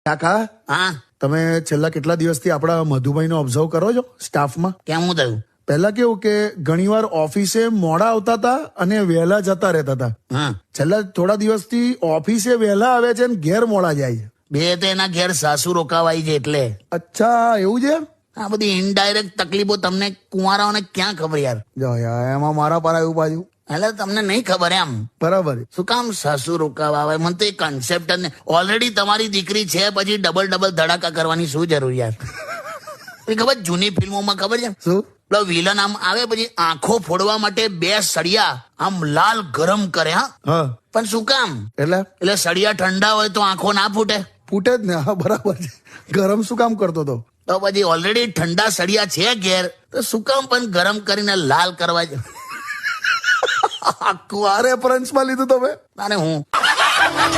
કાકા હા તમે છેલ્લા કેટલા દિવસથી આપણા મધુભાઈને ઓબ્ઝર્વ કરો છો સ્ટાફમાં? કેમ હું થયું? પહેલા કેવું કે ઘણીવાર ઓફિસે મોડા આવતા હતા અને વહેલા જતા રહેતા હતા. હા છેલ્લા થોડા દિવસથી ઓફિસે વહેલા આવે છે અને ઘેર મોડા જાય છે. બે તો એના ઘેર સાસુ રોકાવાય છે એટલે અચ્છા, એવું છે? આ બધી ઇનડાયરેક્ટ તકલીફો તમને કુંવારાઓને ક્યાં ખબર યાર? જો યાર, એમાં મારા પર આવ્યું પાછું. એટલે તમને નહીં ખબર એમ? બરાબર. શું કામ સાસુ રોકાવા આવે? મને તો એ કન્સેપ્ટ જ નહીં. ઓલરેડી તમારી દીકરી છે, પછી ડબલ ધડાકા કરવાની શું જરૂર યાર? એ ખબર જૂની ફિલ્મોમાં ખબર છે શું? પેલો વિલન આમ આવે પછી આંખો ફોડવા માટે બે સળિયા આમ લાલ ગરમ કરે. હા, પણ શું કામ? એટલે સળિયા ઠંડા હોય તો આંખો ના ફૂટે? ફૂટે જ ને. હા, બરાબર છે. ગરમ શું કામ કરતો હતો? તો પછી ઓલરેડી ઠંડા સળિયા છે ઘેર, તો શું કામ પણ ગરમ કરીને લાલ કરવા છે? આખું આ રેફરન્સમાં લીધું તમે? અને હું